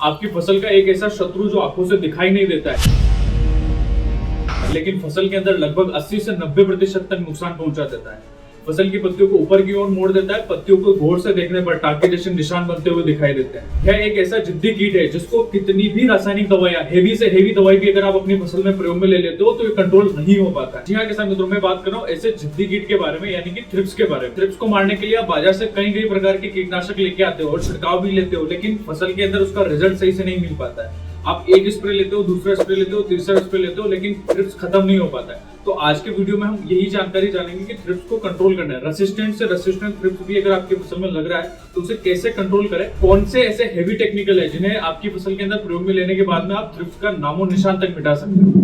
आपकी फसल का एक ऐसा शत्रु जो आंखों से दिखाई नहीं देता है, लेकिन फसल के अंदर लगभग 80 से 90% तक नुकसान पहुंचा देता है। फसल की पत्तियों को ऊपर की ओर मोड़ देता है। पत्तियों को गौर से देखने पर टाके जैसे निशान बनते हुए दिखाई देते हैं। यह एक ऐसा जिद्दी कीट है जिसको कितनी भी रासायनिक दवाइयां, हेवी से हेवी दवाई भी अगर आप अपनी फसल में प्रयोग में ले लेते हो तो ये कंट्रोल नहीं हो पाता। जी हाँ किसान मित्रों, मैं बात कर रहा हूँ ऐसे जिद्दी कीट के बारे में, यानी कि थ्रिप्स के बारे में। थ्रिप्स को मारने के लिए आप बाजार से कई प्रकार के कीटनाशक लेके आते हो और छिड़काव भी लेते हो, लेकिन फसल के अंदर उसका रिजल्ट सही से नहीं मिल पाता है। आप एक स्प्रे लेते हो, दूसरा स्प्रे लेते हो, तीसरा स्प्रे लेते हो, लेकिन थ्रिप्स खत्म नहीं हो पाता है। तो आज के वीडियो में हम यही जानकारी जानेंगे कि थ्रिप्स को कंट्रोल करना है। रेसिस्टेंट से रेसिस्टेंट थ्रिप्स भी अगर आपकी फसल में लग रहा है तो उसे कैसे कंट्रोल करें, कौन से ऐसे हेवी टेक्निकल है जिन्हें आपकी फसल के अंदर प्रयोग में लेने के बाद में आप थ्रिप्स का नामो निशान तक मिटा सकते हो।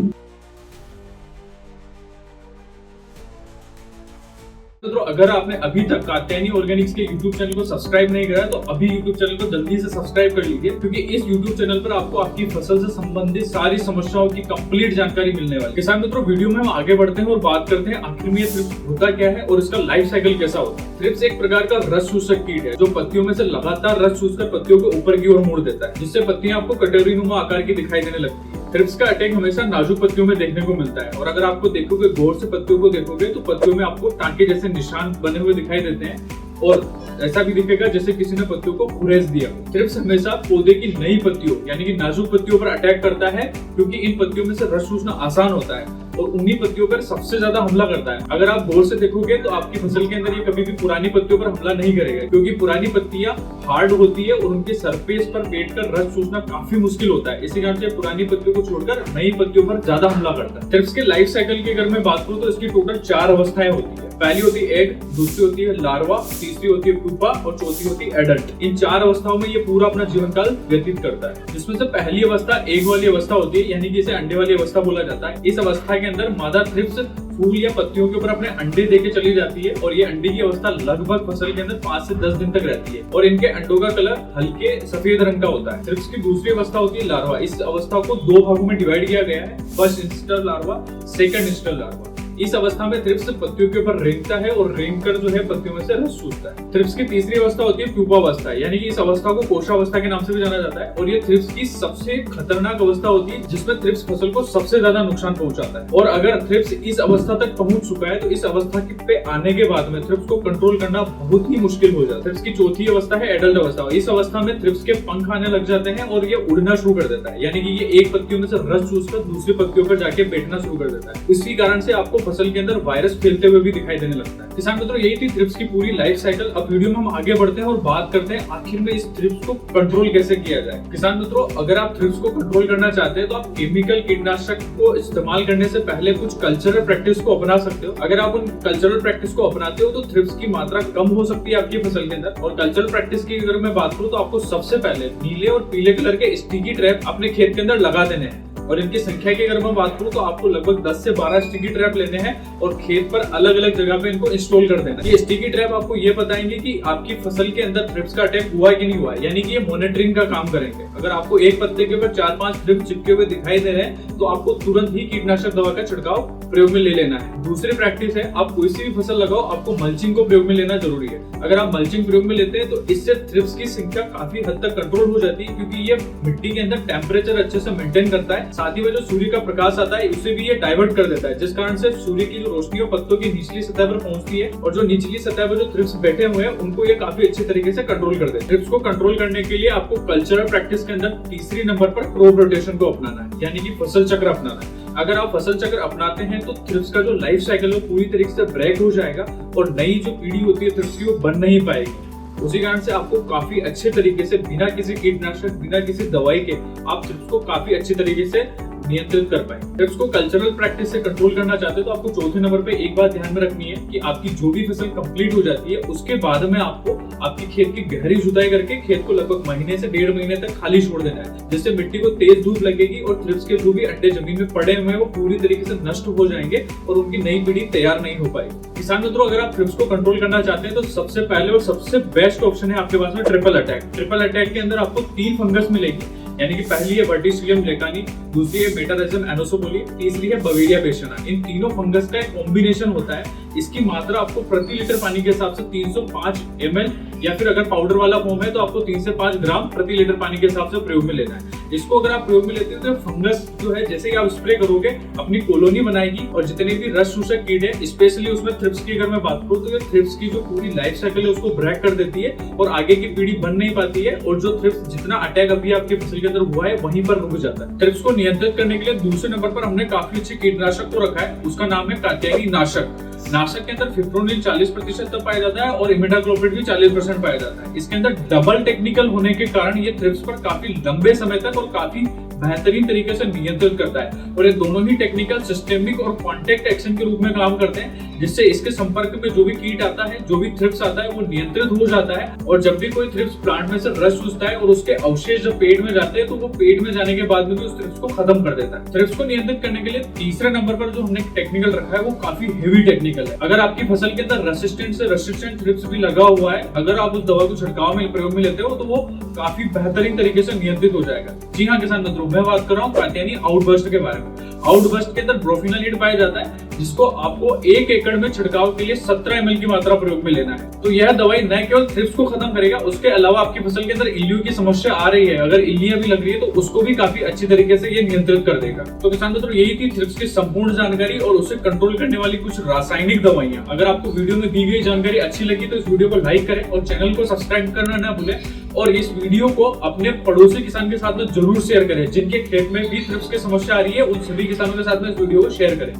तो अगर आपने अभी तक कात्यायनी ऑर्गेनिक्स के YouTube चैनल को सब्सक्राइब नहीं करा तो अभी YouTube चैनल को जल्दी से सब्सक्राइब कर लीजिए, क्योंकि इस YouTube चैनल पर आपको आपकी फसल से संबंधित सारी समस्याओं की कंप्लीट जानकारी मिलने वाली है। किसान मित्रों, वीडियो में हम आगे बढ़ते हैं और बात करते हैं आखिर में ये थ्रिप्स होता क्या है और इसका लाइफ साइकिल कैसा होता है। थ्रिप्स एक प्रकार का रस चूसक कीट है जो पत्तियों में से लगातार रस चूसकर पत्तियों को ऊपर की ओर मोड़ देता है, जिससे पत्तियां आपको कटोरीनुमा आकार की दिखाई देने लगती है। थ्रिप्स का अटैक हमेशा नाजुक पत्तियों में देखने को मिलता है और अगर आपको देखोगे, गौर से पत्तियों को देखोगे तो पत्तियों में आपको टांके जैसे निशान बने हुए दिखाई देते हैं और ऐसा भी दिखेगा जैसे किसी ने पत्तियों को खुरेस दिया। थ्रिप्स हमेशा पौधे की नई पत्तियों यानी कि नाजुक पत्तियों पर अटैक करता है, क्योंकि इन पत्तियों में से रस चूसना आसान होता है और उन्हीं पत्तियों पर सबसे ज्यादा हमला करता है। अगर आप गौर से देखोगे तो आपकी फसल के अंदर ये कभी भी पुरानी पत्तियों पर हमला नहीं करेगा, क्योंकि पुरानी पत्तियां हार्ड होती है और उनके सरफेस पर बैठकर रस चूसना काफी मुश्किल होता है। इसी कारण से पुरानी पत्तियों को छोड़कर नई पत्तियों पर ज्यादा हमला करता है। थ्रिप्स के लाइफ साइकिल की अगर मैं बात करूं तो इसकी टोटल 4 अवस्थाएं होती है। पहली होती है एग, दूसरी होती है लार्वा, तीसरी होती है प्यूपा और चौथी होती है एडल्ट। इन 4 अवस्थाओं में ये पूरा अपना जीवन काल व्यतीत करता है, जिसमें से पहली अवस्था एग वाली अवस्था होती है, यानी कि इसे अंडे वाली अवस्था बोला जाता है। इस अवस्था के अंदर मादा थ्रिप्स फूल या पत्तियों के ऊपर अपने अंडे देके चली जाती है और ये अंडे की अवस्था लगभग फसल के अंदर 5 से 10 दिन तक रहती है और इनके अंडों का कलर हल्के सफेद रंग का होता है। थ्रिप्स की दूसरी अवस्था होती है लार्वा। इस अवस्था को 2 भागों में डिवाइड किया गया है, फर्स्ट इंस्टर लार्वा, सेकंड इंस्टर लार्वा। इस अवस्था में थ्रिप्स पत्तियों के ऊपर रेंगता है और रेंगकर जो है पत्तियों में से रस चूसता है। थ्रिप्स की तीसरी अवस्था होती है प्यूपा अवस्था, यानी कि इस अवस्था को कोशावस्था के नाम से भी जाना जाता है और ये थ्रिप्स की सबसे खतरनाक अवस्था होती है, जिसमें थ्रिप्स फसल को सबसे ज्यादा नुकसान पहुंचाता है। और अगर थ्रिप्स इस अवस्था तक पहुंच चुका है तो इस अवस्था पे आने के बाद में थ्रिप्स को कंट्रोल करना बहुत ही मुश्किल हो जाता है। थ्रिप्स की चौथी अवस्था है एडल्ट अवस्था। इस अवस्था में थ्रिप्स के पंख आने लग जाते हैं और ये उड़ना शुरू कर देता है, यानी कि ये एक पत्तियों में से रस चूसकर दूसरी पत्तियों पर जाके बैठना शुरू कर देता है। इसी कारण से आपको फसल के अंदर वायरस फैलते हुए भी दिखाई देने लगता है। किसान मित्रों, यही थी थ्रिप्स की पूरी लाइफ साइकिल। अब वीडियो में हम आगे बढ़ते हैं और बात करते हैं आखिर में इस थ्रिप्स को कंट्रोल कैसे किया जाए। किसान मित्रों, अगर आप थ्रिप्स को कंट्रोल करना चाहते हैं तो आप केमिकल कीटनाशक को इस्तेमाल करने से पहले कुछ कल्चरल प्रैक्टिस को अपना सकते हो। अगर आप उन कल्चरल प्रैक्टिस को अपनाते हो तो थ्रिप्स की मात्रा कम हो सकती है आपकी फसल के अंदर। और कल्चरल प्रैक्टिस की अगर मैं बात करूं तो आपको सबसे पहले नीले और पीले कलर के स्टिकी ट्रैप अपने खेत के अंदर लगा देने हैं और इनकी संख्या की अगर मैं बात करूं तो आपको लगभग 10 से 12 स्टिकी ट्रैप लेने हैं और खेत पर अलग अलग जगह पे इनको इंस्टॉल कर देना। ये स्टिकी ट्रैप आपको ये बताएंगे कि आपकी फसल के अंदर थ्रिप्स का अटैक हुआ कि नहीं हुआ, यानी कि ये मॉनिटरिंग का काम करेंगे। अगर आपको एक पत्ते के ऊपर 4-5 थ्रिप्स चिपके हुए दिखाई दे रहे हैं तो आपको तुरंत ही कीटनाशक दवा का छिड़काव प्रयोग में ले लेना है। दूसरी प्रैक्टिस है, आप कोई सी भी फसल लगाओ आपको मल्चिंग को प्रयोग में लेना जरूरी है। अगर आप मल्चिंग प्रयोग में लेते हैं तो इससे थ्रिप्स की संख्या काफी हद तक कंट्रोल हो जाती है, क्योंकि ये मिट्टी के अंदर टेम्परेचर अच्छे से मेंटेन करता है। साथ ही में जो सूर्य का प्रकाश आता है उसे भी ये डाइवर्ट कर देता है, जिस कारण से सूर्य की जो रोशनी और पत्तों की निचली सतह पर पहुंचती है और जो निचली सतह पर जो थ्रिप्स बैठे हुए हैं उनको ये काफी अच्छे तरीके से कंट्रोल कर देते हैं। थ्रिप्स को कंट्रोल करने के लिए आपको कल्चरल प्रैक्टिस के अंदर तीसरी नंबर पर क्रॉप रोटेशन को अपनाना है, यानी कि फसल चक्र अपनाना है। अगर आप फसल चक्र अपनाते हैं तो थ्रिप्स का जो लाइफ साइकिल है पूरी तरीके से ब्रेक हो जाएगा और नई जो पीढ़ी होती है थ्रिप्स की वो बन नहीं पाएगी। उसी कारण से आपको काफी अच्छे तरीके से बिना किसी कीटनाशक, बिना किसी दवाई के आप थ्रिप्स को काफी अच्छे तरीके से नियंत्रित कर पाए। थ्रिप्स को कल्चरल प्रैक्टिस से कंट्रोल करना चाहते हो तो आपको चौथे नंबर पे एक बात ध्यान में रखनी है कि आपकी जो भी फसल कंप्लीट हो जाती है उसके बाद में आपको आपकी खेत की गहरी जुताई करके खेत को लगभग महीने से 1.5 महीने तक खाली छोड़ देना है, जिससे मिट्टी को तेज धूप लगेगी और थ्रिप्स के जो भी अंडे जमीन में पड़े हुए हैं वो पूरी तरीके से नष्ट हो जाएंगे और उनकी नई पीढ़ी तैयार नहीं हो पाएगी। किसान मित्रों, अगर आप थ्रिप्स को कंट्रोल करना चाहते हैं तो सबसे पहले और सबसे बेस्ट ऑप्शन है आपके पास में ट्रिपल अटैक। ट्रिपल अटैक के अंदर आपको 3 फंगस मिलेगी, यानी कि पहली है वर्टिसिलियम लेकानी, दूसरी है मेटारहिज्म एनोसोमोली, तीसरी है बवेरिया बेसियाना। इन तीनों फंगस का एक कॉम्बिनेशन होता है इसकी मात्रा आपको प्रति लीटर पानी के हिसाब से 305 ml या फिर अगर पाउडर वाला फॉर्म है तो आपको 3 से 5 ग्राम प्रति लीटर पानी के हिसाब से प्रयोग में लेना है। इसको अगर आप प्रयोग में लेते हैं तो फंगस जो है जैसे ही आप स्प्रे करोगे अपनी कॉलोनी बनाएगी और जितने भी रस चूसक कीट है, स्पेशली उसमें थ्रिप्स की अगर मैं बात करूं तो ये थ्रिप्स की जो पूरी लाइफ साइकिल है उसको ब्रेक कर देती है और आगे की पीढ़ी बन नहीं पाती है और जो थ्रिप्स जितना अटैक अभी आपकी फसल के अंदर हुआ है वहीं पर रुक जाता है। थ्रिप्स को नियंत्रित करने के लिए दूसरे नंबर पर हमने काफी अच्छे कीटनाशक को रखा है, उसका नाम है कात्यायनी नाशक। नाशक के अंदर फिप्रोनिल 40% तक पाया जाता है और इमिडाक्लोप्रिड भी 40% पाया जाता है। इसके अंदर डबल टेक्निकल होने के कारण ये थ्रिप्स पर काफी लंबे समय तक और काफी बेहतरीन तरीके से नियंत्रित करता है और ये दोनों ही टेक्निकल सिस्टेमिक और कॉन्टेक्ट एक्शन के रूप में काम करते हैं, जिससे इसके संपर्क में जो भी कीट आता है, जो भी थ्रिप्स आता है वो नियंत्रित हो जाता है और जब भी कोई थ्रिप्स प्लांट में से रस चूसता है और उसके अवशेष जब पेट में जाते हैं तो वो पेट में जाने के बाद में भी उस थ्रिप्स को खत्म कर देता है। थ्रिप्स को नियंत्रित करने के लिए तीसरे नंबर पर जो हमने टेक्निकल रखा है वो काफी हेवी टेक्निकल है। अगर आपकी फसल के अंदर रेसिस्टेंट थ्रिप्स भी लगा हुआ है, अगर आप उस दवा को छिड़काव में प्रयोग में लेते हो तो वो काफी बेहतरीन तरीके से नियंत्रित हो जाएगा। जी हाँ किसान मित्रों, मैं बात कर रहा हूँ कात्यायनी आउटबर्स्ट के बारे में। आउटबर्स्ट के अंदर ब्रोफिनालिड पाया जाता है जिसको आपको 1 एकड़ में छिड़काव के लिए 17 ml की मात्रा प्रयोग में लेना है। तो यह दवाई न केवल थ्रिप्स को खत्म करेगा, उसके अलावा आपकी फसल के अंदर इल्लियों की समस्या आ रही है, अगर इल्लियां भी लग रही है तो उसको भी काफी अच्छी तरीके से ये नियंत्रित कर देगा। तो किसान मित्रों, यही थी थ्रिप्स की संपूर्ण जानकारी और उसे कंट्रोल करने वाली कुछ रासायनिक दवाइयां। अगर आपको वीडियो में दी गई जानकारी अच्छी लगी तो इस वीडियो को लाइक करें और चैनल को सब्सक्राइब करना ना भूलें और इस वीडियो को अपने पड़ोसी किसान के साथ में जरूर शेयर करें। जिनके खेत में भी थ्रिप्स की समस्या आ रही है उन सभी किसानों के साथ में इस वीडियो को शेयर करें।